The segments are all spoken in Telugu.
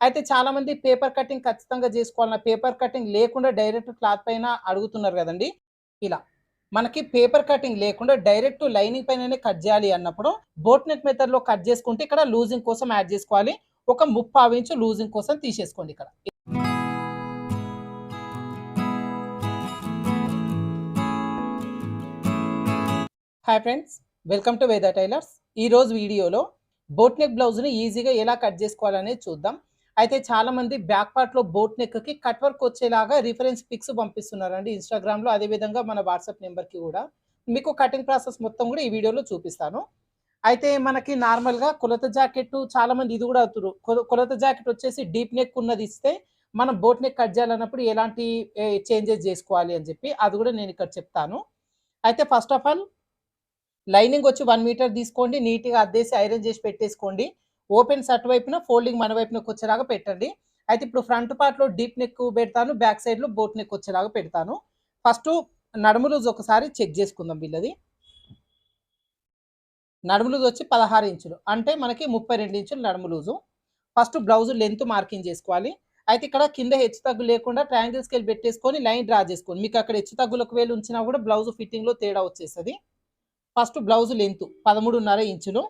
అయితే చాలామంది పేపర్ కటింగ్ ఖచ్చితంగా జేసుకోవాలన్న పేపర్ కటింగ్ లేకుండా డైరెక్ట్ క్లాత్ పైన అడుగుతున్నారు గదండీ! ఇలా. మనకి పేపర్ కటింగ్ లేకుండా డైరెక్ట్ లైనింగ్ పైననే కట్ జేయాలి అన్నప్పుడు బోట్ నెక్ మెథడ్‌లో కట్ జేసుకుంటే ఇక్కడ లూజింగ్ కోసం యాడ్ జేసుకోవాలి. ఒక 3/4 ఇంచు లూజింగ్ కోసం తీసేసుకోండి ఇక్కడ. హాయ్ ఫ్రెండ్స్, వెల్కమ్ టు వేద టైలర్స్. ఈరోజు వీడియోలో బోట్ నెక్ బ్లౌజ్ని ఈజీగా ఎలా కట్ చేసుకోవాలనేది చూద్దాం. అయితే చాలామంది బ్యాక్ పార్ట్లో బోట్ నెక్కి కట్ వర్క్ వచ్చేలాగా రిఫరెన్స్ పిక్స్ పంపిస్తున్నారండి ఇన్స్టాగ్రామ్లో, అదేవిధంగా మన వాట్సాప్ నెంబర్కి కూడా. మీకు కటింగ్ ప్రాసెస్ మొత్తం కూడా ఈ వీడియోలో చూపిస్తాను. అయితే మనకి నార్మల్గా కొలత జాకెట్ చాలామంది ఇది కూడా అవుతురు. కొలత జాకెట్ వచ్చేసి డీప్ నెక్ ఉన్నది ఇస్తే మనం బోట్ నెక్ కట్ చేయాలన్నప్పుడు ఎలాంటి చేంజెస్ చేసుకోవాలి అని చెప్పి అది కూడా నేను ఇక్కడ చెప్తాను. అయితే ఫస్ట్ ఆఫ్ ఆల్ లైనింగ్ వచ్చి 1 మీటర్ తీసుకోండి. నీట్‌గా అద్దేసి ఐరన్ చేసి పెట్టేసుకోండి. ఓపెన్స్ అటువైపున, ఫోల్డింగ్ మన వైపునకి వచ్చేలాగా పెట్టండి. అయితే ఇప్పుడు ఫ్రంట్ పార్ట్‌లో డీప్ నెక్ పెడతాను. బ్యాక్ సైడ్‌లో బోట్ నెక్ వచ్చేలాగా పెడతాను. ఫస్టు నడుము లూజ్ ఒకసారి చెక్ చేసుకుందాం వీళ్ళది. నడుము లూజ్ వచ్చి 16 ఇంచులు. అంటే మనకి 32 ఇంచులు నడుము loose. First blouse length marking చేసుకోవాలి. అయితే ఇక్కడ కింద హెచ్చు తగ్గు లేకుండా ట్రయాంగిల్ స్కేల్ పెట్టేసుకొని లైన్ డ్రా చేసుకోండి. మీకు అక్కడ హెచ్చు తగ్గులు ఒకవేళ ఉంచినా కూడా బ్లౌజ్ ఫిట్టింగ్‌లో తేడా వచ్చేస్తది. ఫస్ట్ బ్లౌజ్ లెంత్ 13.5 ఇంచులు.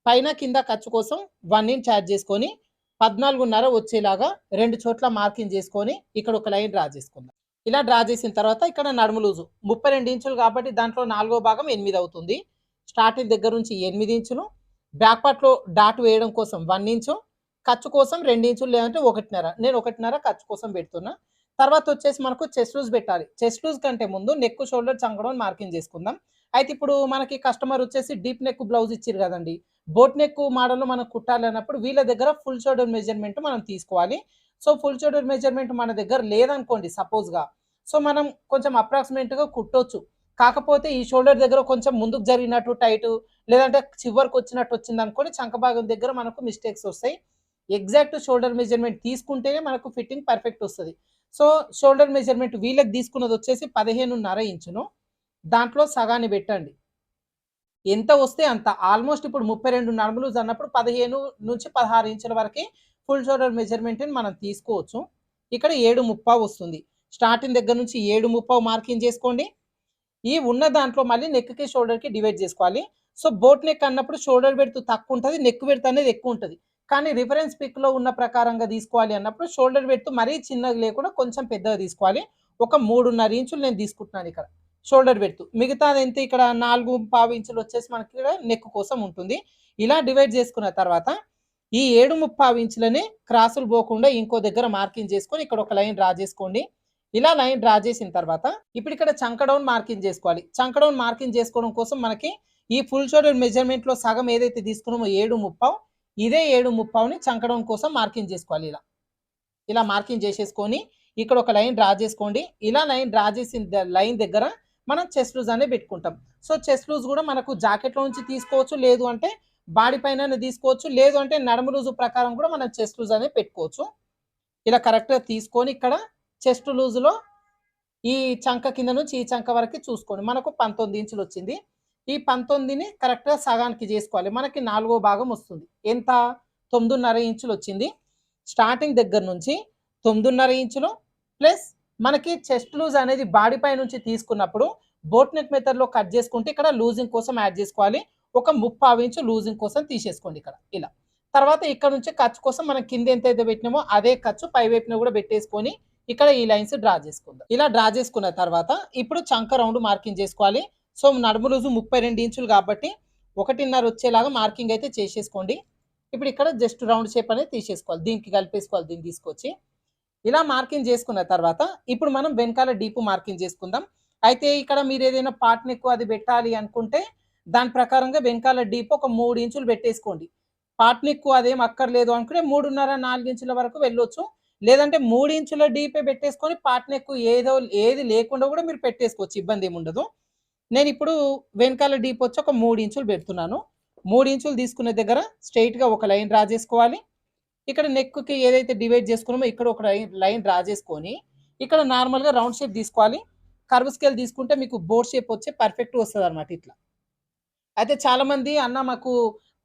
పైన కింద ఖర్చు కోసం 1 ఇంచ్ యాడ్ చేసుకొని 14.5 వచ్చేలాగా 2 చోట్ల మార్కింగ్ చేసుకొని ఇక్కడ ఒక లైన్ డ్రా చేసుకుందాం. ఇలా డ్రా చేసిన తర్వాత ఇక్కడ నడుము లూజు 32 ఇంచులు కాబట్టి దాంట్లో 4వ భాగం 8 అవుతుంది. స్టార్టింగ్ దగ్గర నుంచి 8 ఇంచులు. బ్యాక్ పార్ట్లో డాట్ వేయడం కోసం 1 ఇంచు. ఖర్చు కోసం 2 ఇంచులు లేదంటే 1.5. నేను 1.5 ఖర్చు కోసం పెడుతున్నా. తర్వాత వచ్చేసి మనకు చెస్ట్ లూజ్ పెట్టాలి. చెస్ట్ లూజ్ కంటే ముందు నెక్, షోల్డర్, చంకడం మార్కింగ్ చేసుకుందాం. అయితే ఇప్పుడు మనకి కస్టమర్ వచ్చేసి డీప్ నెక్ బ్లౌజ్ ఇచ్చిర్రు కదండి. బోట్ నెక్ మోడల్‌లో మనం కుట్టాలి అన్నప్పుడు వీళ్ళ దగ్గర ఫుల్ షోల్డర్ మెజర్‌మెంట్ మనం తీసుకోవాలి. సో, ఫుల్ షోల్డర్ మెజర్‌మెంట్ మన దగ్గర లేదనుకోండి సపోజ్‌గా. సో, మనం కొంచెం అప్రాక్సిమేట్‌గా కుట్టొచ్చు. కాకపోతే ఈ షోల్డర్ దగ్గర కొంచెం ముందుకు జరిగినట్టు టైటు, లేదంటే చివరికి వచ్చినట్టు వచ్చిందనుకోండి చంక భాగం దగ్గర మనకు మిస్టేక్స్ వస్తాయి. ఎగ్జాక్ట్ షోల్డర్ మెజర్‌మెంట్ తీసుకుంటేనే మనకు ఫిట్టింగ్ పర్ఫెక్ట్ వస్తది. సో, షోల్డర్ మెజర్‌మెంట్ వీళ్ళకి తీసుకున్నది వచ్చేసి 15.5 ఇంచును. దాంట్లో సగాన్ని పెట్టండి. ఎంత వస్తే అంత. ఆల్మోస్ట్ ఇప్పుడు 32 నడుము లూజ్ అన్నప్పుడు 15-16 ఇంచుల వరకే ఫుల్ షోల్డర్ మెజర్‌మెంట్‌ని మనం తీసుకోవచ్చు. ఇక్కడ 7.5 వస్తుంది. స్టార్టింగ్ దగ్గర నుంచి 7.5 మార్కింగ్ చేసుకోండి. ఈ ఉన్న దాంట్లో మళ్ళీ నెక్‌కి, షోల్డర్‌కి డివైడ్ చేసుకోవాలి. సో, బోట్ నెక్ అన్నప్పుడు షోల్డర్ విడ్త్ తక్కువ ఉంటది. నెక్ విడ్త్ అనేది ఎక్కువ ఉంటది. కానీ రిఫరెన్స్ పిక్‌లో ఉన్న ప్రకారంగా తీసుకోవాలి అన్నప్పుడు షోల్డర్ విడ్త్ మరీ చిన్నగా లేకుండా కొంచెం పెద్దగా తీసుకోవాలి. ఒక 3.5 ఇంచులు నేను తీసుకుంటున్నాను ఇక్కడ షోల్డర్ విడ్త్. మిగతాది ఎంత ఇక్కడ 4.5 ఇంచులు వచ్చేసి మనకి ఇక్కడ నెక్ కోసం ఉంటుంది. ఇలా డివైడ్ చేసుకున్న తర్వాత ఈ 7.5 ఇంచులని క్రాసులు పోకుండా ఇంకో దగ్గర మార్కింగ్ చేసుకొని ఇక్కడ ఒక లైన్ డ్రా చేసుకోండి. ఇలా లైన్ డ్రా చేసిన తర్వాత ఇప్పుడు ఇక్కడ చంక డౌన్ మార్కింగ్ చేసుకోవాలి. చంక డౌన్ మార్కింగ్ చేసుకోవడం కోసం మనకి ఈ ఫుల్ షోల్డర్ మెజర్‌మెంట్‌లో సగం ఏదైతే తీసుకున్నామో 7.5 ఇదే 7.5ని చంక డౌన్ కోసం మార్కింగ్ చేసుకోవాలి ఇలా. ఇలా మార్కింగ్ చేసేసుకొని ఇక్కడ ఒక లైన్ డ్రా చేసుకోండి. ఇలా లైన్ డ్రా చేసిన లైన్ దగ్గర మనం చెస్ట్ లూజ్ అనేది పెట్టుకుంటాం. సో, చెస్ట్ లూజ్ కూడా మనకు జాకెట్‌లో నుంచి తీసుకోవచ్చు. లేదు అంటే బాడీ పైన తీసుకోవచ్చు. లేదు అంటే నడుము లూజు ప్రకారం కూడా మనం చెస్ట్ లూజ్ అనేది పెట్టుకోవచ్చు. ఇలా కరెక్ట్‌గా తీసుకొని ఇక్కడ చెస్ట్ లూజ్‌లో ఈ చంక కింద నుంచి ఈ చంక వరకు చూసుకోండి. మనకు 19 ఇంచులు వచ్చింది. ఈ 19ని కరెక్ట్‌గా సగానికి చేసుకోవాలి. మనకి 4వ భాగం వస్తుంది. ఎంత? 9.5 ఇంచులు వచ్చింది. స్టార్టింగ్ దగ్గర నుంచి 9.5 ఇంచులు ప్లస్ మనకి చెస్ట్ లూజ్ అనేది బాడీ పై నుంచి తీసుకున్నప్పుడు బోట్ నెక్ మెథడ్‌లో కట్ చేసుకుంటే ఇక్కడ లూజింగ్ కోసం యాడ్ చేసుకోవాలి. ఒక 3/4 ఇంచు లూజింగ్ కోసం తీసేసుకోండి ఇక్కడ ఇలా. తర్వాత ఇక్కడ నుంచి ఖర్చు కోసం మనం కింద ఎంతైతే పెట్టినామో అదే ఖర్చు పై వైపున కూడా పెట్టేసుకొని ఇక్కడ ఈ లైన్స్ డ్రా చేసుకుందాం. ఇలా డ్రా చేసుకున్న తర్వాత ఇప్పుడు చంక రౌండ్ మార్కింగ్ చేసుకోవాలి. సో, నడుము లూజు 32 ఇంచులు కాబట్టి 1.5 వచ్చేలాగా మార్కింగ్ అయితే చేసేసుకోండి. ఇప్పుడు ఇక్కడ జస్ట్ రౌండ్ షేప్ అనేది తీసేసుకోవాలి. దీనికి కలిపేసుకోవాలి దీన్ని తీసుకొచ్చి. ఇలా మార్కింగ్ చేసుకున్న తర్వాత ఇప్పుడు మనం వెనకాల డీప్ మార్కింగ్ చేసుకుందాం. అయితే ఇక్కడ మీరు ఏదైనా పార్ట్ నెక్ అది పెట్టాలి అనుకుంటే దాని ప్రకారంగా వెనకాల డీప్ ఒక 3 ఇంచులు పెట్టేసుకోండి. పార్ట్ నెక్ అదేం అక్కర్లేదు అనుకుంటే 3.5, 4 ఇంచుల వరకు వెళ్ళొచ్చు. లేదంటే 3 ఇంచుల డీపే పెట్టేసుకొని పార్ట్ నెక్ ఏది లేకుండా కూడా మీరు పెట్టేసుకోవచ్చు. ఇబ్బంది ఏమి ఉండదు. నేను ఇప్పుడు వెనకాల డీప్ వచ్చి ఒక 3 ఇంచులు పెడుతున్నాను. 3 ఇంచులు తీసుకునే దగ్గర స్ట్రెయిట్‌గా ఒక లైన్ డ్రా చేసుకోవాలి. ఇక్కడ నెక్‌కి ఏదైతే డివైడ్ చేసుకున్నామో ఇక్కడ ఒక లైన్ డ్రా చేసుకొని ఇక్కడ నార్మల్‌గా రౌండ్ షేప్ తీసుకోవాలి. కర్వ్ స్కేల్ తీసుకుంటే మీకు బోట్ షేప్ వచ్చి పర్ఫెక్ట్‌గా వస్తదన్నమాట ఇట్లా. అయితే చాలామంది అన్న మాకు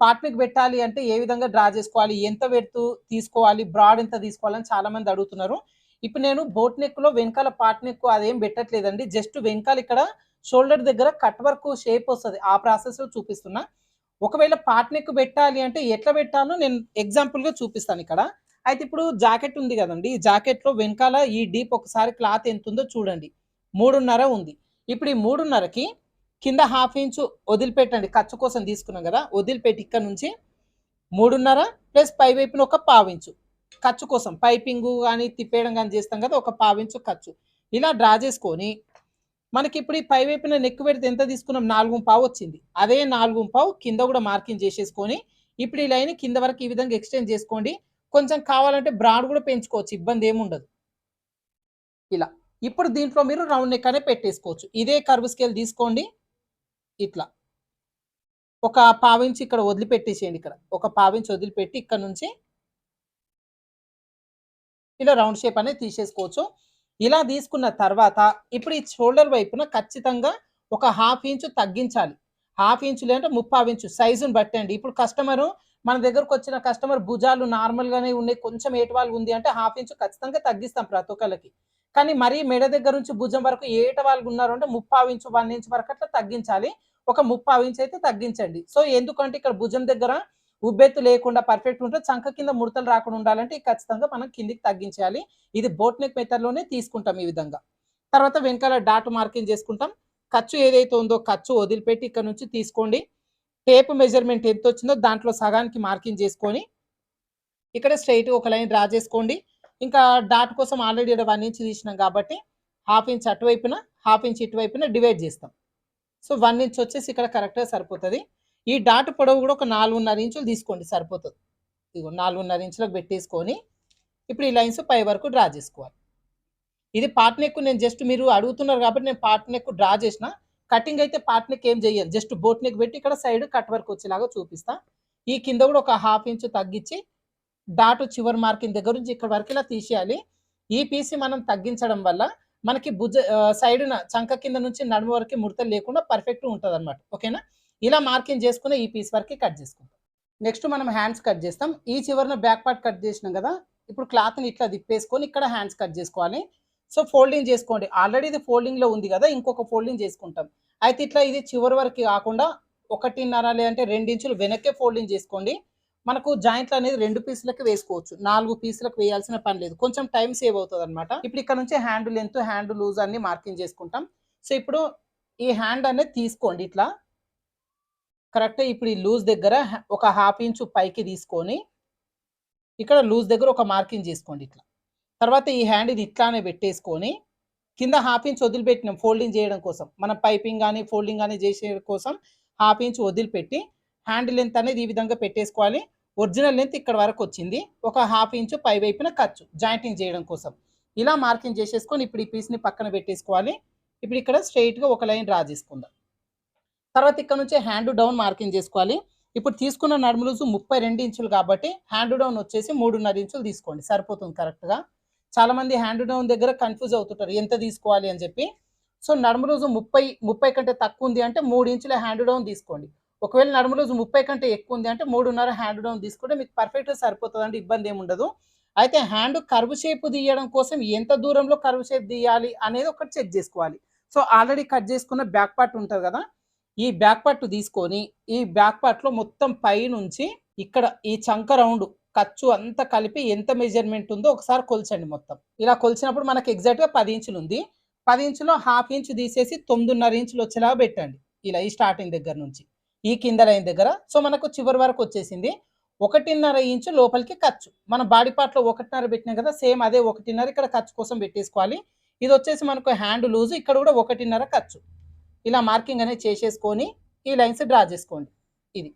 పార్ట్ నెక్ పెట్టాలి అంటే ఏ విధంగా డ్రా చేసుకోవాలి, ఎంత వెడతు తీసుకోవాలి, బ్రాడ్ ఎంత తీసుకోవాలని చాలా మంది అడుగుతున్నారు. ఇప్పుడు నేను బోట్ నెక్‌లో వెనకాల పార్ట్ నెక్ అదేం పెట్టట్లేదండి. జస్ట్ వెనకాల ఇక్కడ షోల్డర్ దగ్గర కట్ వర్క్ షేప్ వస్తది. ఆ ప్రాసెస్‌లో చూపిస్తున్నా. ఒకవేళ పార్ట్ నెక్ పెట్టాలి అంటే ఎట్లా పెట్టాలో నేను ఎగ్జాంపుల్‌గా చూపిస్తానిక్కడ. అయితే ఇప్పుడు జాకెట్ ఉంది గదండీ! ఈ జాకెట్‌లో వెనకాల ఈ డీప్ ఒకసారి క్లాత్ ఎంతుందో చూడండి. 3:30 ఉంది. ఇప్పుడు ఈ 3:30కి కింద హాఫ్ ఇంచు వదిలిపెట్టండి. ఖర్చు కోసం తీసుకున్నాం గదా! వదిలిపెట్టి ఇక్కడ నుంచి 3:30 ప్లస్ పై వైపున ఒక పావించు. ఖర్చు కోసం పైపింగు గాని, తిప్పేయడం గాని చేస్తాం గదా! ఒక పావించు ఖర్చు. ఇలా డ్రా చేసుకొని మనకిప్పుడు ఈ పై వైపున నెక్ పెడితే ఎంత తీసుకున్నాం? 4:15 వచ్చింది. అదే 4:15 కింద గూడా మార్కింగ్ చేసేసుకొని, ఇప్పుడు ఈ లైన్ కింద వరకు ఈ విధంగా ఎక్స్‌టెండ్ చేసుకోండి. కొంచెం కావాలంటే బ్రాడ్ గూడా పెంచుకోవచ్చు. ఇబ్బందేముండదు. ఇలా. ఇప్పుడు దీంట్లో మీరు రౌండ్ నెక్ అనేది పెట్టేసుకోవచ్చు. ఇదే కర్వ్ స్కేల్ తీసుకోండి. ఇట్లా. ఒక పావించి ఇక్కడ వదిలిపెట్టేసేయండి ఇక్కడ. ఒక పావించి వదిలిపెట్టి ఇక్కడ నుంచి ఇలా రౌండ్ షేప్ అనేది తీసేసుకోవచ్చు. ఇలా తీసుకున్న తర్వాత ఇప్పుడు ఈ షోల్డర్ వైపున ఖచ్చితంగా ఒక హాఫ్ ఇంచు తగ్గించాలి. హాఫ్ ఇంచు లేదంటే ముప్పావు ఇంచు సైజుని బట్టండి. ఇప్పుడు కస్టమరు మన దగ్గరకొచ్చిన కస్టమర్ భుజాలు నార్మల్‌గానే ఉన్నాయి. కొంచెం ఏటవాలు ఉంది అంటే హాఫ్ ఇంచు ఖచ్చితంగా తగ్గిస్తాం ప్రతి ఒక్కళ్ళకి. కానీ మరీ మెడ దగ్గర నుంచి భుజం వరకు ఏటవాలుగా ఉన్నారు అంటే ముప్పావు ఇంచు, 1 ఇంచ్ వరకు అట్లా తగ్గించాలి. ఒక ముప్పావు ఇంచ్ అయితే తగ్గించండి. సో, ఎందుకంటే ఇక్కడ భుజం దగ్గర ఉబ్బెత్తు లేకుండా పర్ఫెక్ట్ ఉంటే చంక కింద ముడతలు రాకుండా ఉండాలంటే ఖచ్చితంగా మనం కిందికి తగ్గించాలి. ఇది బోట్ నెక్ మెథడ్‌లోనే తీసుకుంటాం ఈ విధంగా. తర్వాత వెనకాల డాట్ మార్కింగ్ చేసుకుంటాం. ఖర్చు ఏదైతే ఉందో ఖర్చు వదిలిపెట్టి ఇక్కడ నుంచి తీసుకోండి. టేప్ మెజర్‌మెంట్ ఎంతొచ్చిందో దాంట్లో సగానికి మార్కింగ్ చేసుకొని, ఇక్కడ స్ట్రెయిట్‌గా ఒక లైన్ డ్రా చేసుకోండి. ఇంకా డాట్ కోసం ఆల్రెడీ ఈడ 1 ఇంచ్ తీసినాం కాబట్టి, హాఫ్ ఇంచ్ అటువైపున, హాఫ్ ఇంచ్ ఇటువైపున డివైడ్ చేస్తాం. సో, 1 ఇంచ్ వచ్చేసి ఇక్కడ కరెక్ట్‌గా సరిపోతది. ఈ డాట్ పొడవు కూడా ఒక 4:30 ఇంచులు తీసుకోండి సరిపోతది. ఇదిగో 4:30 ఇంచులకు పెట్టేసుకొని, ఇప్పుడు ఈ లైన్స్ పై వరకు డ్రా చేసుకోవాలి. ఇది పార్ట్ నెక్ నేను జస్ట్ మీరు అడుగుతున్నారు కాబట్టి నేను పార్ట్ నెక్ డ్రా చేసిన. కటింగ్ అయితే పార్ట్ నెక్ ఏం చెయ్యను. జస్ట్ బోట్ నెక్ పెట్టి ఇక్కడ సైడ్ కట్ వర్క్ వచ్చేలాగా చూపిస్తా. ఈ కింద కూడా ఒక హాఫ్ ఇంచ్ తగ్గించి డాట్ చివరి మార్కింగ్ దగ్గర నుంచి ఇక్కడ వరకు ఇలా తీసేయాలి. ఈ పీస్ మనం తగ్గించడం వల్ల మనకి సైడున చంక కింద నుంచి నడుము వరకు ముడతలు లేకుండా పర్ఫెక్ట్‌గా ఉంటదన్నమాట. ఓకేనా? ఇలా మార్కింగ్ చేసుకొని ఈ పీస్ వరకి కట్ చేసుకుంటాం. నెక్స్ట్ మనం హ్యాండ్స్ కట్ చేస్తాం. ఈ చివరన బ్యాక్ పార్ట్ కట్ చేసినాం కదా! ఇప్పుడు క్లాత్‌ని ఇట్లా తిప్పేసుకొని ఇక్కడ హ్యాండ్స్ కట్ చేసుకోవాలి. సో, ఫోల్డింగ్ చేసుకోండి. ఆల్రెడీ ఇది ఫోల్డింగ్‌లో ఉంది కదా! ఇంకొక ఫోల్డింగ్ చేసుకుంటాం. అయితే ఇట్లా ఇది చివరి వరకు కాకుండా 1.5 లేదంటే 2 ఇంచులు వెనక్కే ఫోల్డింగ్ చేసుకోండి. మనకు జాయింట్లు అనేది 2 పీసులకి వేసుకోవచ్చు. 4 పీసులకు వేయాల్సిన పని లేదు. కొంచెం టైం సేవ్ అవుతదన్నమాట. ఇప్పుడు ఇక్కడ నుంచి హ్యాండ్ లెంత్, హ్యాండ్ లూజ్ అన్ని మార్కింగ్ చేసుకుంటాం. సో, ఇప్పుడు ఈ హ్యాండ్ అనేది తీసుకోండి ఇట్లా. కరెక్ట్‌గా ఇప్పుడు ఈ లూజ్ దగ్గర ఒక హాఫ్ ఇంచు పైకి తీసుకొని, ఇక్కడ లూజ్ దగ్గర ఒక మార్కింగ్ చేసుకోండి ఇట్లా. తర్వాత ఈ హ్యాండ్ ఇది ఇట్లానే పెట్టేసుకొని, కింద హాఫ్ ఇంచ్ వదిలిపెట్టినాం ఫోల్డింగ్ చేయడం కోసం. మనం పైపింగ్ గాని, ఫోల్డింగ్ గాని చేసే కోసం హాఫ్ ఇంచ్ వదిలిపెట్టి, హ్యాండ్ లెంత్ అనేది ఈ విధంగా పెట్టేసుకోవాలి. ఒరిజినల్ లెంత్ ఇక్కడ వరకొచ్చింది. ఒక హాఫ్ ఇంచు పై వైపున ఖర్చు జాయింటింగ్ చేయడం కోసం. ఇలా మార్కింగ్ చేసేసుకొని ఇప్పుడు ఈ పీస్‌ని పక్కన పెట్టేసుకోవాలి. ఇప్పుడు ఇక్కడ స్ట్రెయిట్‌గా ఒక లైన్ డ్రా చేసుకుందాం. తర్వాత ఇక్కడ నుంచి హ్యాండ్ డౌన్ మార్కింగ్ చేసుకోవాలి. ఇప్పుడు తీసుకున్న నడుము లూజు 32 ఇంచులు కాబట్టి హ్యాండ్ డౌన్ వచ్చేసి 3:30 ఇంచులు తీసుకోండి. సరిపోతుంది కరెక్ట్‌గా. చాలామంది హ్యాండ్ డౌన్ దగ్గర కన్‌ఫ్యూజ్ అవుతుంటారు. ఎంత తీసుకోవాలి అని చెప్పి. సో, నడుము లూజు 30 కంటే తక్కువ ఉంది అంటే 3 ఇంచుల హ్యాండ్ డౌన్ తీసుకోండి. ఒకవేళ నడుము లూజు 30 కంటే ఎక్కువ ఉంది అంటే 3:30 హ్యాండ్ డౌన్ తీసుకుంటే మీకు పర్ఫెక్ట్‌గా సరిపోతదండి. ఇబ్బందేముండదు. అయితే హ్యాండ్ కర్వ్ షేప్ తీయడం కోసం ఎంత దూరంలో కర్వ్ షేప్ తీయాలి అనేది ఒకటి చెక్ చేసుకోవాలి. సో, ఆల్రెడీ కట్ చేసుకున్న బ్యాక్ పార్ట్ ఉంటది కదా! ఈ బ్యాక్ పార్ట్ తీసుకొని, ఈ బ్యాక్ పార్ట్‌లో మొత్తం పైనుంచి ఇక్కడ ఈ చంక రౌండ్ ఖర్చు అంతా కలిపి ఎంత మెజర్‌మెంట్ ఉందో ఒకసారి కొలచండి మొత్తం. ఇలా కొలిచినప్పుడు మనకు ఎగ్జాక్ట్‌గా 10 ఇంచులు ఉంది. 10 ఇంచులో హాఫ్ ఇంచ్ తీసేసి 9:30 ఇంచులు వచ్చేలాగా పెట్టండి. ఇలా ఈ స్టార్టింగ్ దగ్గర నుంచి. ఈ కింద లైన్ దగ్గర. సో, మనకు చివరి వరకు వచ్చేసింది. 1:30 ఇంచు లోపలికి ఖర్చు. మన బాడీ పార్ట్‌లో 1:30 పెట్టినాం కదా! సేమ్ అదే 1:30 ఇక్కడ ఖర్చు కోసం పెట్టేసుకోవాలి. ఇది వచ్చేసి మనకు హ్యాండ్ లూజ్ ఇక్కడ కూడా 1:30 ఖర్చు. ఇలా మార్కింగ్ అనేది చేసేసుకొని ఈ లైన్స్ డ్రా చేసుకోండి. ఇది.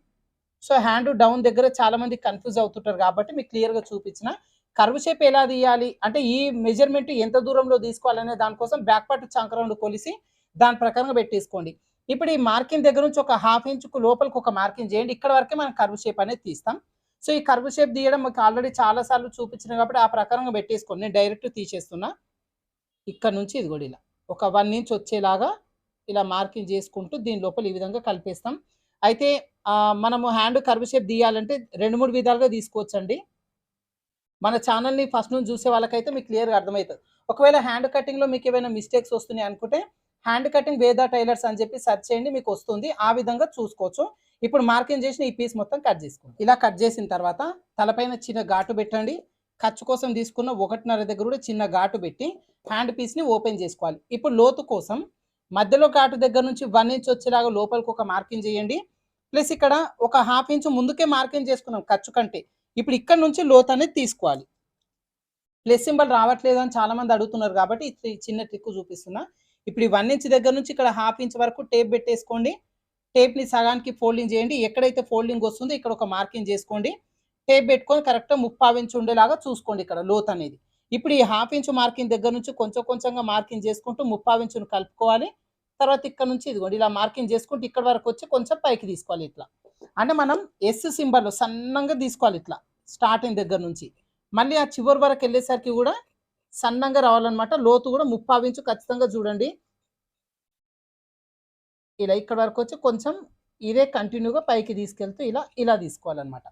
సో, హ్యాండ్ డౌన్ దగ్గర చాలామంది కన్‌ఫ్యూజ్ అవుతుంటారు కాబట్టి మీకు క్లియర్‌గా చూపించిన. కర్వ్ షేప్ ఎలా తీయాలి అంటే ఈ మెజర్‌మెంట్ ఎంత దూరంలో తీసుకోవాలనే దాని కోసం బ్యాక్ పార్ట్ చంక రౌండ్ కొలిసి దాని ప్రకారంగా పెట్టేసుకోండి. ఇప్పుడు ఈ మార్కింగ్ దగ్గర నుంచి ఒక హాఫ్ ఇంచుకు లోపలికి ఒక మార్కింగ్ చేయండి. ఇక్కడ వరకే మనం కర్వ్ షేప్ అనేది తీస్తాం. సో, ఈ కర్వ్ షేప్ తీయడం మీకు ఆల్రెడీ చాలా సార్లు చూపించిన కాబట్టి ఆ ప్రకారంగా పెట్టేసుకోండి. నేను డైరెక్ట్ తీసేస్తున్నా. ఇక్కడ నుంచి ఇది కూడా ఇలా. ఒక 1 ఇంచ్ వచ్చేలాగా ఇలా మార్కింగ్ చేసుకుంటూ దీని లోపల ఈ విధంగా కలిపేస్తాం. అయితే మనము హ్యాండ్ కర్వ్ షేప్ తీయాలంటే 2, 3 విధాలుగా తీసుకోవచ్చండి. మన ఛానల్‌ని ఫస్ట్ నుంచి చూసే వాళ్ళకైతే మీకు క్లియర్‌గా అర్థమైతది. ఒకవేళ హ్యాండ్ కటింగ్‌లో మీకేమైనా మిస్టేక్స్ వస్తున్నాయి అనుకుంటే, హ్యాండ్ కటింగ్ వేద టైలర్స్ అని చెప్పి సెర్చ్ చేయండి మీకొస్తుంది. ఆ విధంగా చూసుకోవచ్చు. ఇప్పుడు మార్కింగ్ చేసిన ఈ పీస్ మొత్తం కట్ చేసుకోండి. ఇలా కట్ చేసిన తర్వాత తలపైన చిన్న ఘాటు పెట్టండి. ఖర్చు కోసం తీసుకున్న 1.5 దగ్గర కూడా చిన్న ఘాటు పెట్టి హ్యాండ్ పీస్‌ని ఓపెన్ చేసుకోవాలి. ఇప్పుడు లోతు కోసం మధ్యలో ఘాటు దగ్గర నుంచి 1 ఇంచ్ వచ్చేలాగా లోపలికి ఒక మార్కింగ్ చేయండి. ప్లస్ ఇక్కడ ఒక 1/2 ఇంచ్ ముందుకే మార్కింగ్ చేసుకున్నాం ఖర్చు కంటే. ఇప్పుడు ఇక్కడ నుంచి లోతు అనేది తీసుకోవాలి. ప్లస్ సింబల్ రావట్లేదు అని చాలా మంది అడుగుతున్నారు కాబట్టి ఈ చిన్న ట్రిక్ చూపిస్తున్నా. ఇప్పుడు ఈ 1 ఇంచ్ దగ్గర నుంచి ఇక్కడ 1/2 ఇంచ్ వరకు టేప్ పెట్టేసుకోండి. టేప్‌ని సగానికి ఫోల్డింగ్ చేయండి. ఎక్కడైతే ఫోల్డింగ్ వస్తుందో ఇక్కడ ఒక మార్కింగ్ చేసుకోండి. టేప్ పెట్టుకొని కరెక్ట్‌గా 3/4 ఇంచ్ ఉండేలాగా చూసుకోండి ఇక్కడ లోతు అనేది. ఇప్పుడు ఈ 1/2 ఇంచ్ మార్కింగ్ దగ్గర నుంచి కొంచెం కొంచెంగా మార్కింగ్ చేసుకుంటూ 3/4 ఇంచుని కలుపుకోవాలి. తర్వాత ఇక్కడ నుంచి ఇదిగోండి ఇలా మార్కింగ్ చేసుకుంటూ ఇక్కడ వరకు వచ్చి కొంచెం పైకి తీసుకోవాలి ఇట్లా. అంటే మనం ఎస్ సింబల్ సన్నంగా తీసుకోవాలి ఇట్లా స్టార్టింగ్ దగ్గర నుంచి. మళ్ళీ ఆ చివరి వరకు వెళ్ళేసరికి కూడా సన్నంగా రావాలన్నమాట. లోతు కూడా 3/4 ఇంచు ఖచ్చితంగా చూడండి. ఇలా ఇక్కడ వరకు వచ్చి కొంచెం ఇదే కంటిన్యూగా పైకి తీసుకెళ్తూ ఇలా తీసుకోవాలన్నమాట.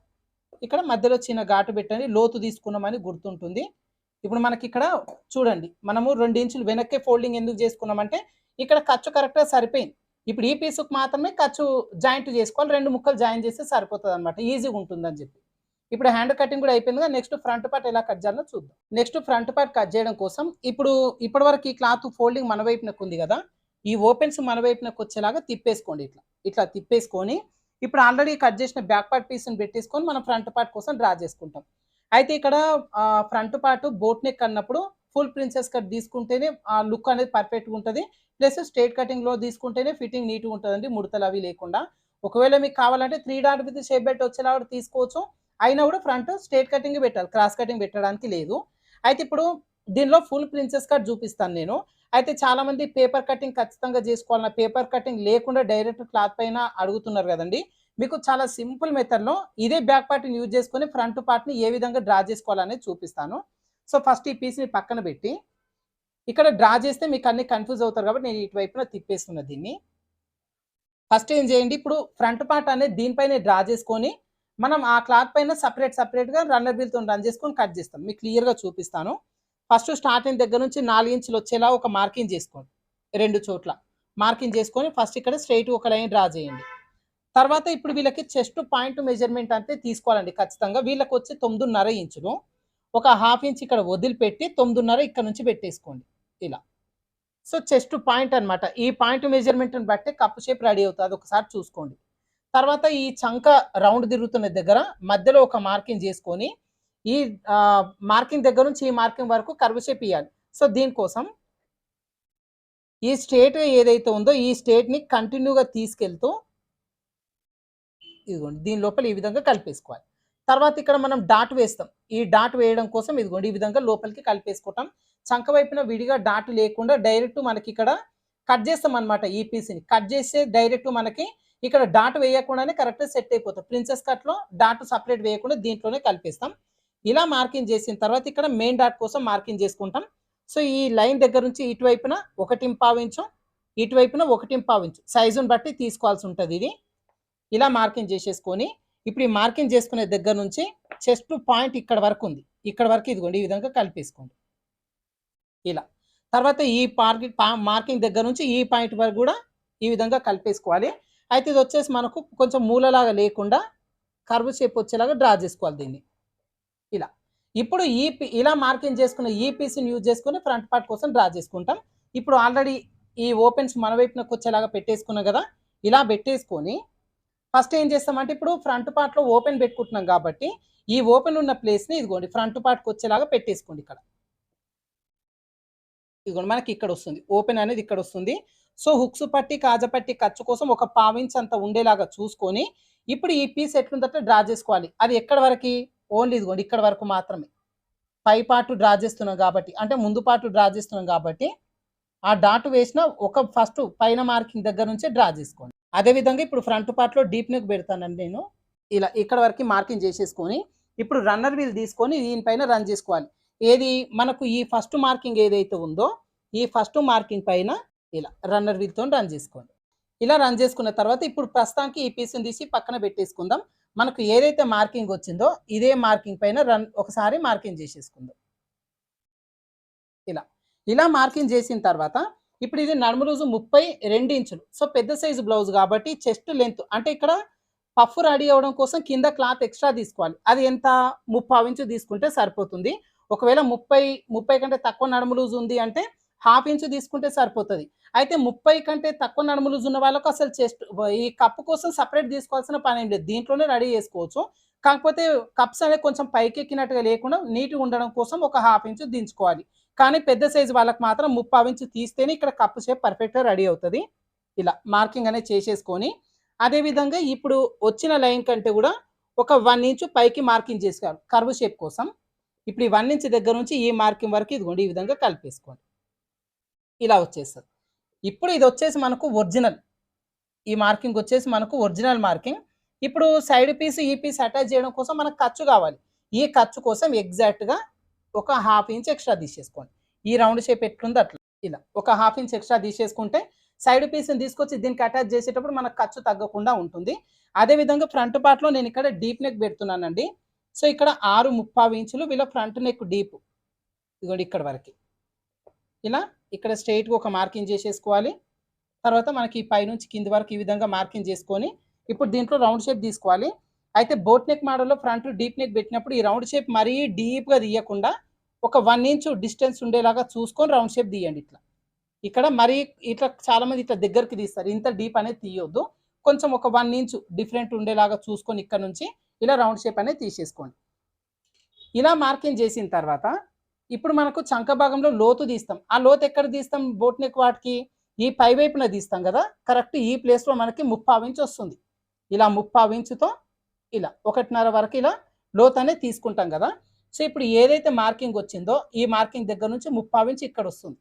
ఇక్కడ మధ్యలో చిన్న ఘాటు పెట్టండి. లోతు తీసుకున్నామని గుర్తుంటుంది. ఇప్పుడు మనకి ఇక్కడ చూడండి మనము 2 ఇంచులు వెనక్కే ఫోల్డింగ్ ఎందుకు చేసుకున్నామంటే ఇక్కడ ఖర్చు కరెక్ట్‌గా సరిపోయింది. ఇప్పుడు ఈ పీసుకు మాత్రమే ఖర్చు జాయింట్ చేసుకోవాలి. 2 ముక్కలు జాయిన్ చేస్తే సరిపోతదన్నమాట. ఈజీగా ఉంటుందని చెప్పి. ఇప్పుడు హ్యాండ్ కటింగ్ కూడా అయిపోయిందిగా. నెక్స్ట్ ఫ్రంట్ పార్ట్ ఎలా కట్ చేయాలో చూద్దాం. నెక్స్ట్ ఫ్రంట్ పార్ట్ కట్ చేయడం కోసం ఇప్పటివరకు ఈ క్లాత్ ఫోల్డింగ్ మన వైపునకు ఉంది కదా. ఈ ఓపెన్స్ మన వైపునకు వచ్చేలాగా తిప్పేసుకోండి ఇట్లా. ఇట్లా తిప్పేసుకొని ఇప్పుడు ఆల్రెడీ కట్ చేసిన బ్యాక్ పార్ట్ పీస్‌ని పెట్టేసుకొని మనం ఫ్రంట్ పార్ట్ కోసం డ్రా చేసుకుంటాం. అయితే ఇక్కడ ఫ్రంట్ పార్ట్ బోట్ నెక్ అన్నప్పుడు ఫుల్ ప్రిన్సెస్ కట్ తీసుకుంటేనే ఆ లుక్ అనేది పర్ఫెక్ట్‌గా ఉంటది. ప్లస్ స్ట్రెయిట్ కటింగ్‌లో తీసుకుంటేనే ఫిట్టింగ్ నీట్‌గా ఉంటదండి ముడతలు అవి లేకుండా. ఒకవేళ మీకు కావాలంటే 3 డాట్ విత్ షేప్ బెల్ట్ వచ్చేలా కూడా తీసుకోవచ్చు. అయినా కూడా ఫ్రంట్ స్ట్రెయిట్ కటింగ్ పెట్టాలి. క్రాస్ కటింగ్ పెట్టడానికి లేదు. అయితే ఇప్పుడు దీనిలో ఫుల్ ప్రిన్సెస్ కట్ చూపిస్తాను నేను. అయితే చాలా మంది పేపర్ కటింగ్ ఖచ్చితంగా చేసుకోవాలన్న పేపర్ కటింగ్ లేకుండా డైరెక్ట్ క్లాత్ పైన అడుగుతున్నారు కదండీ. మీకు చాలా సింపుల్ మెథడ్‌లో ఇదే బ్యాక్ పార్ట్‌ని యూజ్ చేసుకొని ఫ్రంట్ పార్ట్‌ని ఏ విధంగా డ్రా చేసుకోవాలనేది చూపిస్తాను. సో ఫస్ట్ ఈ పీస్‌ని పక్కన పెట్టి ఇక్కడ డ్రా చేస్తే మీకు అన్ని కన్‌ఫ్యూజ్ అవుతారు కాబట్టి నేను ఇటువైపున తిప్పేస్తున్నా దీన్ని. ఫస్ట్ ఏం చేయండి ఇప్పుడు ఫ్రంట్ పార్ట్ అనేది దీనిపైనే డ్రా చేసుకొని మనం ఆ క్లాత్ పైన సెపరేట్‌గా రన్నర్ వీల్‌తోని రన్ చేసుకొని కట్ చేస్తాం. మీకు క్లియర్‌గా చూపిస్తాను. ఫస్ట్ స్టార్టింగ్ దగ్గర నుంచి 4 ఇంచులు వచ్చేలా ఒక మార్కింగ్ చేసుకోండి. 2 చోట్ల మార్కింగ్ చేసుకొని ఫస్ట్ ఇక్కడ స్ట్రెయిట్ ఒక లైన్ డ్రా చేయండి. తర్వాత ఇప్పుడు వీళ్ళకి చెస్ట్ పాయింట్ మెజర్‌మెంట్ అంటే తీసుకోవాలండి ఖచ్చితంగా. వీళ్ళకి వచ్చి 9.5 ఇంచులు. ఒక 1/2 ఇంచ్ ఇక్కడ వదిలిపెట్టి 9.5 ఇక్కడ నుంచి పెట్టేసుకోండి ఇలా. సో చెస్ట్ పాయింట్ అన్నమాట. ఈ పాయింట్ మెజర్‌మెంట్‌ని బట్టి కప్ షేప్ రెడీ అవుతది. అదొకసారి చూసుకోండి. తర్వాత ఈ చంక రౌండ్ తిరుగుతున్న దగ్గర మధ్యలో ఒక మార్కింగ్ చేసుకొని ఈ మార్కింగ్ దగ్గర నుంచి ఈ మార్కింగ్ వరకు కర్వ్ షేప్ ఇయ్యాలి. సో దీనికోసం ఈ స్ట్రెయిట్ ఏదైతే ఉందో ఈ స్ట్రెయిట్‌ని కంటిన్యూగా తీసుకెళ్తూ ఇదిగోండి దీని లోపల ఈ విధంగా కలిపేసుకోవాలి. తర్వాత ఇక్కడ మనం డాట్ వేస్తాం. ఈ డాట్ వేయడం కోసం ఇదిగోండి ఈ విధంగా లోపలికి కలిపేసుకుంటాం. చంక వైపున విడిగా డాట్ లేకుండా డైరెక్ట్ మనకి ఇక్కడ కట్ చేస్తామన్నమాట ఈ పీస్‌ని. కట్ చేస్తే డైరెక్ట్ మనకి ఇక్కడ డాట్ వేయకుండానే కరెక్ట్ సెట్ అయిపోతుంది. ప్రిన్సెస్ కట్‌లో డాట్ సెపరేట్ వేయకుండా దీంట్లోనే కలిపేస్తాం. ఇలా మార్కింగ్ చేసిన తర్వాత ఇక్కడ మెయిన్ డాట్ కోసం మార్కింగ్ చేసుకుంటాం. సో ఈ లైన్ దగ్గర నుంచి ఇటువైపున 1.5 ఇంచు, ఇటువైపున 1.5 ఇంచు సైజుని బట్టి తీసుకోవాల్సి ఉంటది ఇది. ఇలా మార్కింగ్ చేసేసుకొని ఇప్పుడు ఈ మార్కింగ్ చేసుకునే దగ్గర నుంచి చెస్ట్ పాయింట్ ఇక్కడ వరకు ఉంది. ఇక్కడ వరకు ఇదిగోండి ఈ విధంగా కలిపేసుకోండి. ఇలా. తర్వాత ఈ మార్కింగ్ దగ్గర నుంచి ఈ పాయింట్ వరకు కూడా ఈ విధంగా కలిపేసుకోవాలి. అయితే ఇది వచ్చేసి మనకు కొంచెం మూలలాగా లేకుండా కర్వ్ షేప్ వచ్చేలాగా డ్రా చేసుకోవాలి దీన్ని. ఇలా. ఇప్పుడు ఇలా మార్కింగ్ చేసుకున్న ఈ పీస్‌ని యూజ్ చేసుకొని ఫ్రంట్ పార్ట్ కోసం డ్రా చేసుకుంటాం. ఇప్పుడు ఆల్రెడీ ఈ ఓపెన్స్ మన వైపునకు వచ్చేలాగా పెట్టేసుకున్నాం కదా. ఇలా పెట్టేసుకొని ఫస్ట్ ఏం చేస్తామంటే ఇప్పుడు ఫ్రంట్ పార్ట్‌లో ఓపెన్ పెట్టుకుంటున్నాం కాబట్టి ఈ ఓపెన్ ఉన్న ప్లేస్‌ని ఇదిగోండి ఫ్రంట్ పార్ట్‌కి వచ్చేలాగా పెట్టేసుకోండి ఇక్కడ. ఇదిగోండి మనకి ఇక్కడ వస్తుంది. ఓపెన్ అనేది ఇక్కడ వస్తుంది. సో హుక్స్ పట్టి, కాజా పట్టి ఖర్చు కోసం ఒక 1/4 ఇంచ్ అంత ఉండేలాగా చూసుకొని ఇప్పుడు ఈ పీస్ ఎట్లుందంటే డ్రా చేసుకోవాలి. అది ఎక్కడి వరకి? ఓన్లీ ఇదిగోండి ఇక్కడ వరకు మాత్రమే. పై పార్ట్ డ్రా చేస్తున్నాం కాబట్టి అంటే ముందు పార్ట్ డ్రా చేస్తున్నాం కాబట్టి ఆ డాట్ వేసిన ఒక ఫస్ట్ పైన మార్కింగ్ దగ్గర నుంచి డ్రా చేసుకోండి. అదే విధంగా ఇప్పుడు ఫ్రంట్ పార్ట్‌లో డీప్ నెక్ పెడతానండి నేను. ఇలా ఇక్కడ వరకు మార్కింగ్ చేసేసుకొని ఇప్పుడు రన్నర్ వీల్ తీసుకొని దీనిపైన రన్ చేసుకోవాలి. ఏది మనకు ఈ ఫస్ట్ మార్కింగ్ ఏదైతే ఉందో ఈ ఫస్ట్ మార్కింగ్ పైన ఇలా రన్నర్ వీల్‌తోని రన్ చేసుకోండి. ఇలా రన్ చేసుకున్న తర్వాత ఇప్పుడు ప్రస్తుతానికి ఈ పీస్‌ని తీసి పక్కన పెట్టేసుకుందాం. మనకు ఏదైతే మార్కింగ్ వచ్చిందో ఇదే మార్కింగ్ పైన ఒకసారి మార్కింగ్ చేసేసుకుందాం. ఇలా. ఇలా మార్కింగ్ చేసిన తర్వాత ఇప్పుడు ఇది నడుము లూజు 32 ఇంచులు. సో పెద్ద సైజు బ్లౌజ్ కాబట్టి చెస్ట్ లెంత్ అంటే ఇక్కడ పఫ్ రెడీ అవ్వడం కోసం కింద క్లాత్ ఎక్స్ట్రా తీసుకోవాలి. అది ఎంత 35 ఇంచు తీసుకుంటే సరిపోతుంది. ఒకవేళ 30 కంటే తక్కువ నడుము లూజ్ ఉంది అంటే హాఫ్ ఇంచు తీసుకుంటే సరిపోతది. అయితే 30 కంటే తక్కువ నడుము లూజ్ ఉన్న వాళ్ళకు అసలు చెస్ట్ ఈ కప్ కోసం సెపరేట్ తీసుకోవాల్సిన పనేం లేదు. దీంట్లోనే రెడీ చేసుకోవచ్చు. కాకపోతే కప్స్ అనేవి కొంచెం పైకెక్కినట్టుగా లేకుండా నీట్‌గా ఉండడం కోసం ఒక హాఫ్ ఇంచు దించుకోవాలి. కానీ పెద్ద సైజు వాళ్ళకి మాత్రం 35 ఇంచు తీస్తేనే ఇక్కడ కప్ షేప్ పర్ఫెక్ట్‌గా రెడీ అవుతది. ఇలా మార్కింగ్ అనేది చేసేసుకొని అదేవిధంగా ఇప్పుడు వచ్చిన లైన్ కంటే కూడా ఒక 1 ఇంచు పైకి మార్కింగ్ చేసుకోవాలి కర్వ్ షేప్ కోసం. ఇప్పుడు ఈ 1 ఇంచ్ దగ్గర నుంచి ఈ మార్కింగ్ వరకు ఇదిగోండి ఈ విధంగా కలిపేసుకోండి. ఇలా వచ్చేస్తది. ఇప్పుడు ఇది వచ్చేసి మనకు ఒరిజినల్. ఈ మార్కింగ్ వచ్చేసి మనకు ఒరిజినల్ మార్కింగ్. ఇప్పుడు సైడ్ పీస్, ఈ పీస్ అటాచ్ చేయడం కోసం మనకు ఖర్చు కావాలి. ఈ ఖర్చు కోసం ఎగ్జాక్ట్‌గా ఒక హాఫ్ ఇంచ్ ఎక్స్ట్రా తీసేసుకోండి. ఈ రౌండ్ షేప్ ఎట్లుందో అట్లా. ఇలా ఒక హాఫ్ ఇంచ్ ఎక్స్ట్రా తీసేసుకుంటే సైడ్ పీస్‌ని తీసుకొచ్చి దీనికి అటాచ్ చేసేటప్పుడు మనకు ఖర్చు తగ్గకుండా ఉంటుంది. అదేవిధంగా ఫ్రంట్ పార్ట్‌లో నేను ఇక్కడ డీప్ నెక్ పెడుతున్నానండి. సో ఇక్కడ 6 ఇంచులు వీళ్ళ ఫ్రంట్ నెక్ డీప్. ఇదిగోండి ఇక్కడ వరకి. ఇలా ఇక్కడ స్ట్రెయిట్‌గా ఒక మార్కింగ్ చేసేసుకోవాలి. తర్వాత మనకి పైనుంచి కింది వరకు ఈ విధంగా మార్కింగ్ చేసుకొని ఇప్పుడు దీంట్లో రౌండ్ షేప్ తీసుకోవాలి. అయితే బోట్ నెక్ మోడల్‌లో ఫ్రంట్ డీప్ నెక్ పెట్టినప్పుడు ఈ రౌండ్ షేప్ మరీ డీప్‌గా తీయకుండా ఒక 1 ఇంచు డిస్టెన్స్ ఉండేలాగా చూసుకొని రౌండ్ షేప్ తీయండి ఇట్లా. ఇక్కడ మరీ ఇట్లా చాలామంది ఇట్లా దగ్గరికి తీస్తారు. ఇంత డీప్ అనేది తీయొద్దు. కొంచెం ఒక 1 ఇంచు డిఫరెంట్ ఉండేలాగా చూసుకొని ఇక్కడ నుంచి ఇలా రౌండ్ షేప్ అనేది తీసేసుకోండి. ఇలా మార్కింగ్ చేసిన తర్వాత ఇప్పుడు మనకు చంక భాగంలో లోతు తీస్తాం. ఆ లోతు ఎక్కడ తీస్తాం బోట్ నెక్ వాటికి? ఈ పై వైపున తీస్తాం కదా! కరెక్ట్ ఈ ప్లేస్‌లో మనకి 35 ఇంచ్ వస్తుంది. ఇలా 35 ఇంచుతో ఇలా 1.5 వరకు ఇలా లోతు అనేది తీసుకుంటాం కదా! సో ఇప్పుడు ఏదైతే మార్కింగ్ వచ్చిందో ఈ మార్కింగ్ దగ్గర నుంచి 35 ఇంచ్ ఇక్కడ వస్తుంది.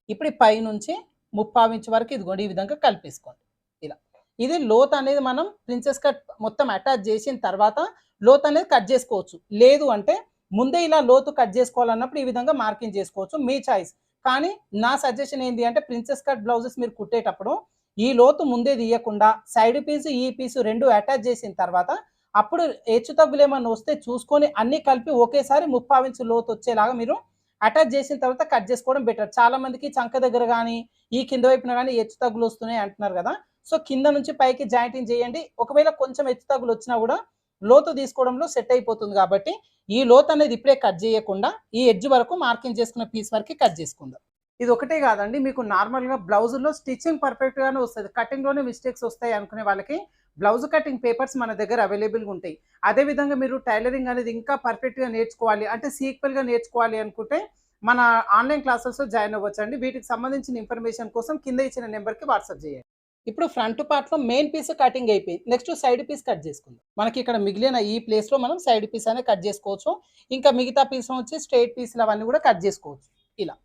ఇప్పుడు ఈ పై నుంచి 35 ఇంచ్ వరకు ఇదిగోండి ఈ విధంగా కలిపేసుకోండి. ఇలా. ఇది లోతు అనేది మనం ప్రిన్సెస్ కట్ మొత్తం అటాచ్ చేసిన తర్వాత లోతు అనేది కట్ చేసుకోవచ్చు. లేదు అంటే ముందే ఇలా లోతు కట్ చేసుకోవాలన్నప్పుడు ఈ విధంగా మార్కింగ్ చేసుకోవచ్చు. మీ చాయిస్. కానీ నా సజెషన్ ఏంటి అంటే ప్రిన్సెస్ కట్ బ్లౌజెస్ మీరు కుట్టేటప్పుడు ఈ లోతు ముందే తీయకుండా సైడ్ పీస్, ఈ పీస్ 2 అటాచ్ చేసిన తర్వాత అప్పుడు హెచ్చు తగ్గులు ఏమన్నా వస్తే చూసుకొని అన్నీ కలిపి ఒకేసారి 35 ఇంచ్ లోతు వచ్చేలాగా మీరు అటాచ్ చేసిన తర్వాత కట్ చేసుకోవడం బెటర్. చాలా మందికి చంక దగ్గర గానీ, ఈ కింద వైపున గానీ హెచ్చు తగ్గులు వస్తున్నాయి అంటున్నారు కదా! సో కింద నుంచి పైకి జాయింటింగ్ చేయండి. ఒకవేళ కొంచెం హెచ్చు తగ్గులు వచ్చినా కూడా లోతు తీసుకోవడంలో సెట్ అయిపోతుంది కాబట్టి ఈ లోతు అనేది ఇప్పుడే కట్ చేయకుండా ఈ ఎడ్జ్ వరకు మార్కింగ్ చేసుకున్న పీస్ వరకు కట్ చేసుకుందాం. ఇది ఒకటే కాదండి మీకు నార్మల్‌గా బ్లౌజుల్లో స్టిచ్చింగ్ పర్ఫెక్ట్‌గానే వస్తది. కటింగ్‌లోనే మిస్టేక్స్ వస్తాయి అనుకునే వాళ్ళకి బ్లౌజ్ కటింగ్ పేపర్స్ మన దగ్గర అవైలబుల్‌గా ఉంటాయి. అదే విధంగా మీరు టైలరింగ్ అనేది ఇంకా పర్ఫెక్ట్‌గా నేర్చుకోవాలి అంటే సీక్వెల్‌గా నేర్చుకోవాలి అనుకుంటే మన ఆన్‌లైన్ క్లాసెస్‌లో జాయిన్ అవ్వచ్చండి. వీటికి సంబంధించిన ఇన్ఫర్మేషన్ కోసం కింద ఇచ్చిన నంబర్‌కి వాట్సాప్ చేయండి. ఇప్పుడు ఫ్రంట్ పార్ట్‌లో మెయిన్ పీస్ కటింగ్ అయిపోయింది. నెక్స్ట్ సైడ్ పీస్ కట్ చేసుకుందాం. మనకి ఇక్కడ మిగిలిన ఈ ప్లేస్‌లో మనం సైడ్ పీస్ అనేది కట్ చేసుకోవచ్చు. ఇంకా మిగతా పీస్ వచ్చి స్ట్రెయిట్ పీస్‌లు అవన్నీ కూడా కట్ చేసుకోవచ్చు. ఇలా.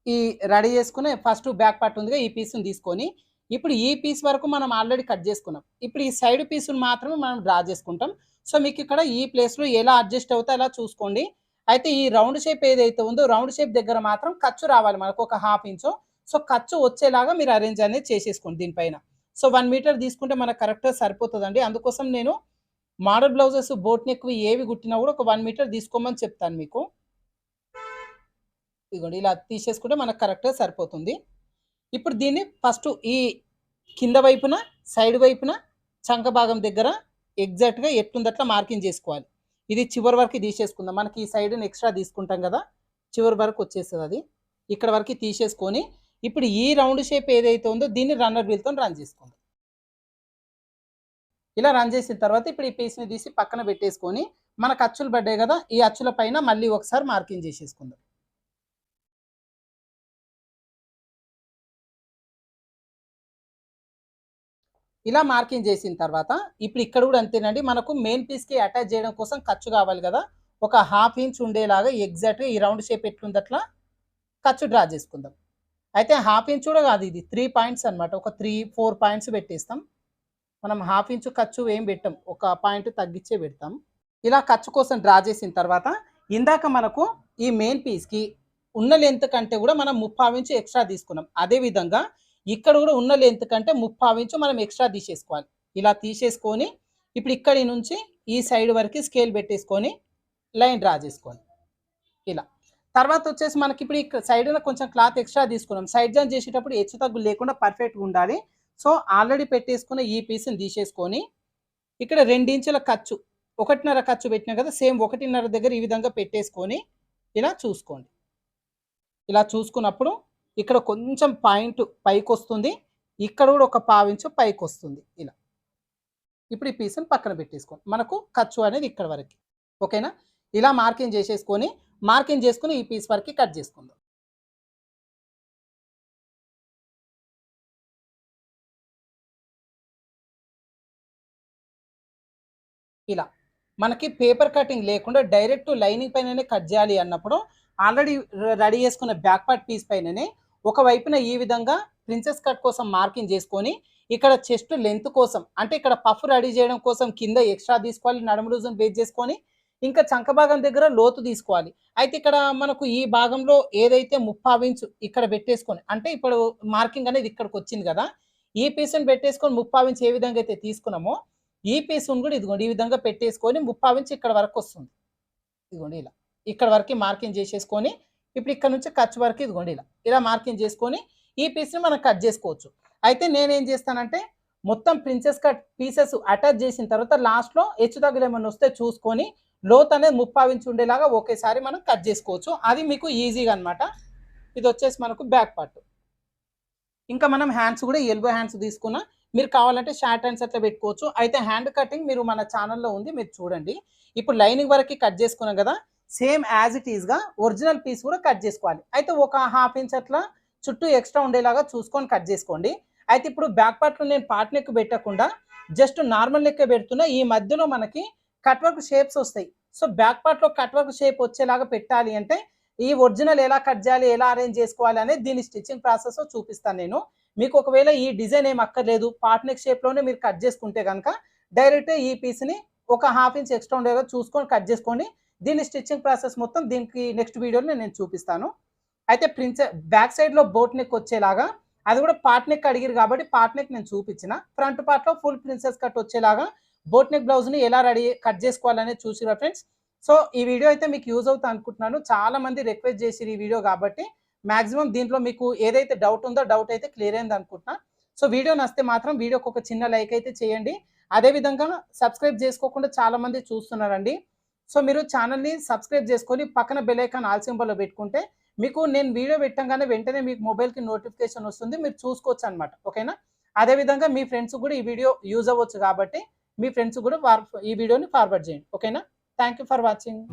ఈ రెడీ చేసుకునే ఫస్ట్ బ్యాక్ పార్ట్ ఉందిగా ఈ పీస్‌ని తీసుకొని ఇప్పుడు ఈ పీస్ వరకు మనం ఆల్రెడీ కట్ చేసుకున్నాం. ఇప్పుడు ఈ సైడ్ పీస్‌ని మాత్రమే మనం డ్రా చేసుకుంటాం. సో మీకు ఇక్కడ ఈ ప్లేస్‌లో ఎలా అడ్జస్ట్ అవుతే అలా చూసుకోండి. అయితే ఈ రౌండ్ షేప్ ఏదైతే ఉందో రౌండ్ షేప్ దగ్గర మాత్రం ఖర్చు రావాలి మనకు ఒక హాఫ్ ఇంచు. సో ఖర్చు వచ్చేలాగా మీరు అరేంజ్ అనేది చేసేసుకోండి దీనిపైన. సో 1 మీటర్ తీసుకుంటే మనకు కరెక్ట్‌గా సరిపోతదండి. అందుకోసం నేను మోడల్ బ్లౌజెస్ బోట్ నెక్‌వి ఏవి కుట్టినా కూడా ఒక 1 మీటర్ తీసుకోమని చెప్తాను మీకు. ఇదిగోండి ఇలా తీసేసుకుంటే మనకు కరెక్ట్‌గా సరిపోతుంది. ఇప్పుడు దీన్ని ఫస్ట్ ఈ కింద వైపున, సైడ్ వైపున చంక భాగం దగ్గర ఎగ్జాక్ట్‌గా ఎట్లుందో అట్లా మార్కింగ్ చేసుకోవాలి. ఇది చివరి వరకు తీసేసుకుందాం. మనకి ఈ సైడ్‌ని ఎక్స్ట్రా తీసుకుంటాం కదా! చివరి వరకు వచ్చేస్తదది. ఇక్కడ వరకు తీసేసుకొని ఇప్పుడు ఈ రౌండ్ షేప్ ఏదైతే ఉందో దీన్ని రన్నర్ వీల్‌తోని రన్ చేసుకుందాం. ఇలా రన్ చేసిన తర్వాత ఇప్పుడు ఈ పీస్‌ని తీసి పక్కన పెట్టేసుకొని మనకు అచ్చులు పడ్డాయి కదా! ఈ అచ్చుల పైన మళ్ళీ ఒకసారి మార్కింగ్ చేసేసుకుందాం. ఇలా మార్కింగ్ చేసిన తర్వాత ఇప్పుడు ఇక్కడ కూడా అంతేనండి. మనకు మెయిన్ పీస్‌కి అటాచ్ చేయడం కోసం ఖర్చు కావాలి కదా! ఒక హాఫ్ ఇంచ్ ఉండేలాగా ఎగ్జాక్ట్‌గా ఈ రౌండ్ షేప్ ఎట్లుందో అట్లా ఖర్చు డ్రా చేసుకుందాం. అయితే హాఫ్ ఇంచ్ కూడా కాదు ఇది 3 పాయింట్స్ అన్నమాట. ఒక 3, 4 పాయింట్స్ పెట్టేస్తాం. మనం హాఫ్ ఇంచు ఖర్చు ఏం పెట్టం. ఒక పాయింట్ తగ్గించే పెడతాం. ఇలా ఖర్చు కోసం డ్రా చేసిన తర్వాత ఇందాక మనకు ఈ మెయిన్ పీస్‌కి ఉన్న లెంత్ కంటే కూడా మనం 35 ఇంచు ఎక్స్ట్రా తీసుకున్నాం. అదే విధంగా ఇక్కడ కూడా ఉన్న లెంత్ కంటే 3/2 ఇంచు మనం ఎక్స్ట్రా తీసేసుకోవాలి. ఇలా తీసేసుకొని ఇప్పుడు ఇక్కడి నుంచి ఈ సైడ్ వరకు స్కేల్ పెట్టేసుకొని లైన్ డ్రా చేసుకోండి ఇలా. తర్వాత వచ్చేసి మనకి ఇప్పుడు ఇక్కడ సైడ్న కొంచెం క్లాత్ ఎక్స్ట్రా తీసుకున్నాం. సైడ్ జాయిన్ చేసేటప్పుడు హెచ్చు తగ్గులు లేకుండా పర్ఫెక్ట్గా ఉండాలి. సో ఆల్రెడీ పెట్టేసుకున్న ఈ పీస్ని తీసేసుకొని ఇక్కడ 2 ఇంచుల ఖర్చు 1.5 ఖర్చు పెట్టినా కదా, సేమ్ 1.5 దగ్గర ఈ విధంగా పెట్టేసుకొని ఇలా చూసుకోండి. ఇలా చూసుకున్నప్పుడు ఇక్కడ కొంచెం పాయింట్ పైకి వస్తుంది, ఇక్కడ కూడా ఒక 1/2 ఇంచు పైకి వస్తుంది ఇలా. ఇప్పుడు ఈ పీస్ని పక్కన పెట్టేసుకోండి. మనకు ఖర్చు అనేది ఇక్కడ వరకు. ఓకేనా? ఇలా మార్కింగ్ చేసేసుకొని ఈ పీస్ వరకు కట్ చేసుకుందాం. ఇలా మనకి పేపర్ కటింగ్ లేకుండా డైరెక్ట్ లైనింగ్ పైననే కట్ చేయాలి అన్నప్పుడు ఆల్రెడీ రెడీ చేసుకున్న బ్యాక్ పార్ట్ పీస్ పైననే ఒకవైపున ఈ విధంగా ప్రిన్సెస్ కట్ కోసం మార్కింగ్ చేసుకొని ఇక్కడ చెస్ట్ లెంత్ కోసం అంటే ఇక్కడ పఫ్ రెడీ చేయడం కోసం కింద ఎక్స్ట్రా తీసుకోవాలి, నడుము లూజును బేస్ చేసుకొని ఇంకా చంక భాగం దగ్గర లోతు తీసుకోవాలి. అయితే ఇక్కడ మనకు ఈ భాగంలో ఏదైతే 3/2 ఇంచు ఇక్కడ పెట్టేసుకొని అంటే ఇప్పుడు మార్కింగ్ అనేది ఇక్కడికి వచ్చింది కదా, ఈ పీస్ని పెట్టేసుకొని 3/2 ఇంచు ఏ విధంగా అయితే తీసుకున్నామో ఈ పీస్ని కూడా ఇదిగోండి ఈ విధంగా పెట్టేసుకొని 3/2 ఇంచు ఇక్కడ వరకు వస్తుంది. ఇదిగోండి ఇలా ఇక్కడ వరకు మార్కింగ్ చేసేసుకొని ఇప్పుడు ఇక్కడ నుంచి ఖర్చు వరకు ఇదిగోండి ఇలా మార్కింగ్ చేసుకొని ఈ పీస్ని మనం కట్ చేసుకోవచ్చు. అయితే నేనేం చేస్తానంటే మొత్తం ప్రిన్సెస్ కట్ పీసెస్ అటాచ్ చేసిన తర్వాత లాస్ట్లో హెచ్చు తగ్గులు ఏమన్నా వస్తే చూసుకొని లోత్ అనేది 3/2 ఇంచు ఉండేలాగా ఒకేసారి మనం కట్ చేసుకోవచ్చు. అది మీకు ఈజీగా అనమాట. ఇది వచ్చేసి మనకు బ్యాక్ పార్ట్. ఇంకా మనం హ్యాండ్స్ కూడా ఎల్బో హ్యాండ్స్ తీసుకున్నా, మీరు కావాలంటే షార్ట్ హ్యాండ్స్ అట్లా పెట్టుకోవచ్చు. అయితే హ్యాండ్ కటింగ్ మీరు మన ఛానల్లో ఉంది, మీరు చూడండి. ఇప్పుడు లైనింగ్ వరకు కట్ చేసుకున్నాం కదా, సేమ్ యాజ్ ఇట్ ఈస్గా ఒరిజినల్ పీస్ కూడా కట్ చేసుకోవాలి. అయితే ఒక 1/2 ఇంచ్ అట్లా చుట్టూ ఎక్స్ట్రా ఉండేలాగా చూసుకొని కట్ చేసుకోండి. అయితే ఇప్పుడు బ్యాక్ పార్ట్లో నేను పార్ట్ నెక్ పెట్టకుండా జస్ట్ నార్మల్ నెక్ పెడుతున్నా. ఈ మధ్యలో మనకి కట్ వర్క్ షేప్స్ వస్తాయి. సో బ్యాక్ పార్ట్లో కట్ వర్క్ షేప్ వచ్చేలాగా పెట్టాలి అంటే ఈ ఒరిజినల్ ఎలా కట్ చేయాలి, ఎలా అరేంజ్ చేసుకోవాలి అనేది దీని స్టిచ్చింగ్ ప్రాసెస్ చూపిస్తాను నేను. మీకు ఒకవేళ ఈ డిజైన్ ఏం అక్కర్లేదు, పార్ట్ నెక్ షేప్లోనే మీరు కట్ చేసుకుంటే కనుక డైరెక్ట్ ఈ పీస్ని ఒక 1/2 ఇంచ్ ఎక్స్ట్రా ఉండేలా చూసుకొని కట్ చేసుకోండి. దీని స్టిచ్చింగ్ ప్రాసెస్ మొత్తం దీనికి నెక్స్ట్ వీడియోలో నేను చూపిస్తాను. అయితే బ్యాక్ సైడ్లో బోట్ నెక్ వచ్చేలాగా అది కూడా పార్ట్ నెక్ అడిగిరు కాబట్టి పార్ట్ నెక్ నేను చూపించిన. ఫ్రంట్ పార్ట్లో ఫుల్ ప్రిన్సెస్ కట్ వచ్చేలాగా బోట్ నెక్ బ్లౌజ్ని ఎలా కట్ చేసుకోవాలనేది చూసిరా ఫ్రెండ్స్. సో ఈ వీడియో అయితే మీకు యూజ్ అవుతుంది అనుకుంటున్నాను. చాలా మంది రిక్వెస్ట్ చేసిరు ఈ వీడియో కాబట్టి మాక్సిమం దీంట్లో మీకు ఏదైతే డౌట్ ఉందో డౌట్ అయితే క్లియర్ అయింది అనుకుంటున్నా. సో వీడియో నచ్చితే మాత్రం వీడియోకి ఒక చిన్న లైక్ అయితే చేయండి. అదేవిధంగా సబ్స్క్రైబ్ చేసుకోకుండా చాలా మంది చూస్తున్నారండి. సో మీరు ఛానల్ని సబ్స్క్రైబ్ చేసుకొని పక్కన బెల్ ఐకాన్ ఆల్ సింబల్లో పెట్టుకుంటే మీకు నేను వీడియో పెట్టంగానే వెంటనే మీకు మొబైల్కి నోటిఫికేషన్ వస్తుంది, మీరు చూసుకోవచ్చు అనమాట. ఓకేనా? అదేవిధంగా మీ ఫ్రెండ్స్ కూడా ఈ వీడియో యూజ్ అవ్వచ్చు కాబట్టి మీ ఫ్రెండ్స్ కూడా ఈ వీడియోని ఫార్వర్డ్ చేయండి. ఓకేనా? Thank you for watching.